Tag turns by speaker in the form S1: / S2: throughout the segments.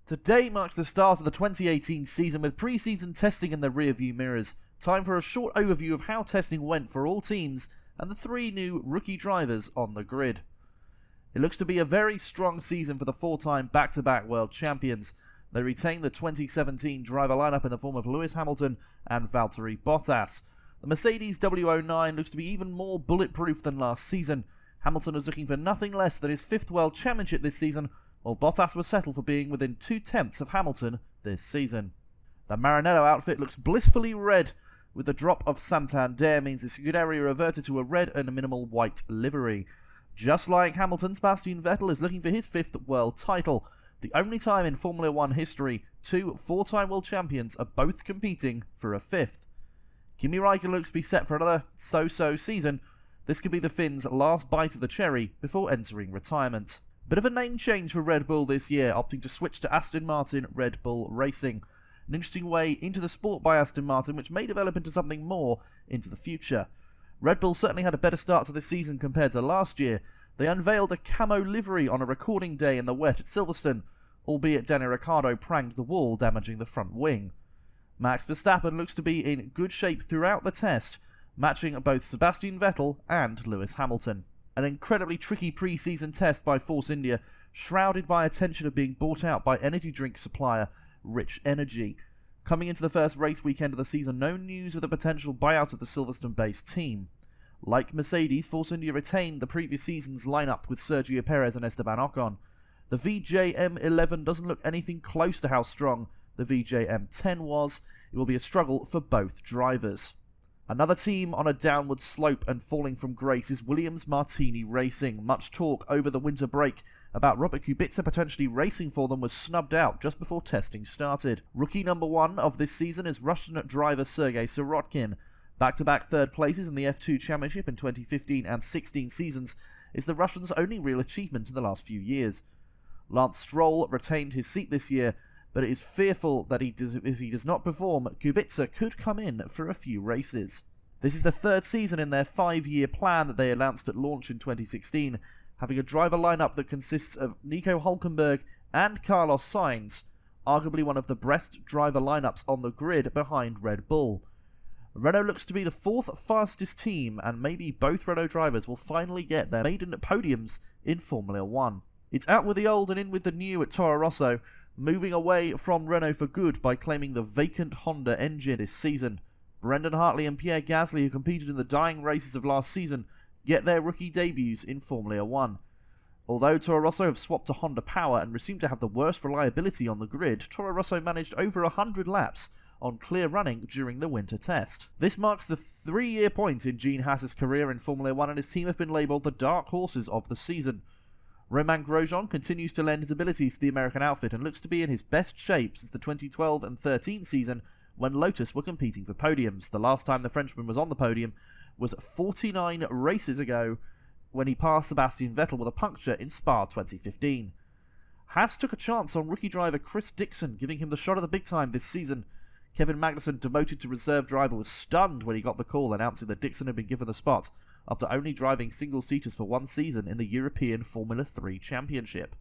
S1: Today marks the start of the 2018 season with pre-season testing in the rearview mirrors. Time for a short overview of how testing went for all teams and the 3 new rookie drivers on the grid. It looks to be a very strong season for the 4-time back-to-back world champions. They retain the 2017 driver lineup in the form of Lewis Hamilton and Valtteri Bottas. The Mercedes W09 looks to be even more bulletproof than last season. Hamilton is looking for nothing less than his 5th world championship this season, while Bottas was settled for being within 0.2 of Hamilton this season. The Maranello outfit looks blissfully red, with the drop of Santander means the Scuderia reverted to a red and a minimal white livery. Just like Hamilton, Sebastian Vettel is looking for his 5th world title, the only time in Formula 1 history 2 4-time world champions are both competing for a 5th. Kimi Räikkönen looks to be set for another so-so season. This could be the Finn's last bite of the cherry before entering retirement. Bit of a name change for Red Bull this year, opting to switch to Aston Martin Red Bull Racing. An interesting way into the sport by Aston Martin, which may develop into something more into the future. Red Bull certainly had a better start to this season compared to last year. They unveiled a camo livery on a recording day in the wet at Silverstone, albeit Daniel Ricciardo pranged the wall, damaging the front wing. Max Verstappen looks to be in good shape throughout the test, matching both Sebastian Vettel and Lewis Hamilton. An incredibly tricky pre-season test by Force India, shrouded by attention of being bought out by energy drink supplier Rich Energy. Coming into the first race weekend of the season, no news of the potential buyout of the Silverstone-based team. Like Mercedes, Force India retained the previous season's lineup with Sergio Perez and Esteban Ocon. The VJM11 doesn't look anything close to how strong the VJM10 was. It will be a struggle for both drivers. Another team on a downward slope and falling from grace is Williams Martini Racing. Much talk over the winter break about Robert Kubica potentially racing for them was snubbed out just before testing started. Rookie number 1 of this season is Russian driver Sergei Sirotkin. Back-to-back third places in the F2 Championship in 2015 and 16 seasons is the Russian's only real achievement in the last few years. Lance Stroll retained his seat this year, but it is fearful that if he does not perform, Kubica could come in for a few races. This is the 3rd season in their 5-year plan that they announced at launch in 2016, having a driver lineup that consists of Nico Hülkenberg and Carlos Sainz, arguably one of the best driver lineups on the grid behind Red Bull. Renault looks to be the 4th fastest team, and maybe both Renault drivers will finally get their maiden podiums in Formula 1. It's out with the old and in with the new at Toro Rosso, moving away from Renault for good by claiming the vacant Honda engine this season. Brendan Hartley and Pierre Gasly, who competed in the dying races of last season, get their rookie debuts in Formula 1. Although Toro Rosso have swapped to Honda Power and seem to have the worst reliability on the grid, Toro Rosso managed over 100 laps on clear running during the winter test. This marks the 3-year point in Gene Haas's career in Formula 1, and his team have been labelled the dark horses of the season. Romain Grosjean continues to lend his abilities to the American outfit and looks to be in his best shape since the 2012 and 13 season when Lotus were competing for podiums. The last time the Frenchman was on the podium was 49 races ago when he passed Sebastian Vettel with a puncture in Spa 2015. Haas took a chance on rookie driver Chris Dixon, giving him the shot of the big time this season. Kevin Magnussen, demoted to reserve driver, was stunned when he got the call announcing that Dixon had been given the spot after only driving single-seaters for 1 season in the European Formula 3 Championship.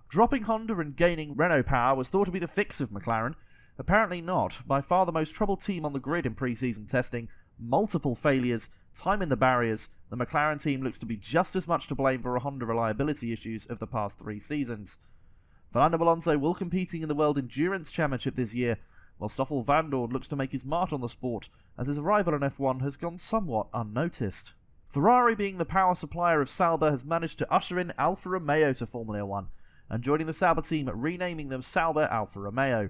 S1: Dropping Honda and gaining Renault power was thought to be the fix of McLaren. Apparently not. By far the most troubled team on the grid in pre-season testing, multiple failures, time in the barriers, the McLaren team looks to be just as much to blame for Honda reliability issues of the past 3 seasons. Fernando Alonso will competing in the World Endurance Championship this year, while Stoffel Vandoorne looks to make his mark on the sport, as his arrival in F1 has gone somewhat unnoticed. Ferrari, being the power supplier of Sauber, has managed to usher in Alfa Romeo to Formula 1, and joining the Sauber team, renaming them Sauber Alfa Romeo.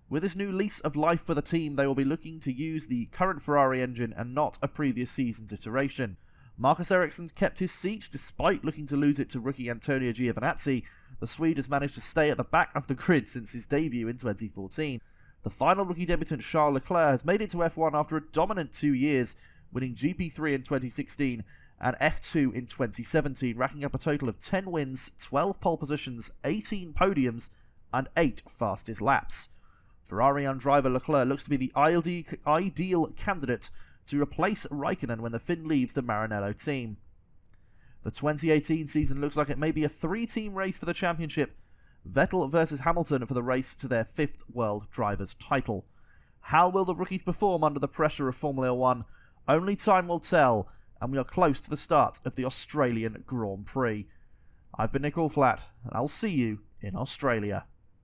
S1: With this new lease of life for the team, they will be looking to use the current Ferrari engine and not a previous season's iteration. Marcus Ericsson's kept his seat, despite looking to lose it to rookie Antonio Giovinazzi. The Swede has managed to stay at the back of the grid since his debut in 2014. The final rookie debutant Charles Leclerc has made it to F1 after a dominant 2 years, winning GP3 in 2016 and F2 in 2017, racking up a total of 10 wins, 12 pole positions, 18 podiums, and 8 fastest laps. Ferrari and driver Leclerc looks to be the ideal candidate to replace Raikkonen when the Finn leaves the Maranello team. The 2018 season looks like it may be a 3-team race for the championship, Vettel versus Hamilton for the race to their 5th World Drivers' title. How will the rookies perform under the pressure of Formula 1? Only time will tell, and we are close to the start of the Australian Grand Prix. I've been Nick Allflat, and I'll see you in Australia.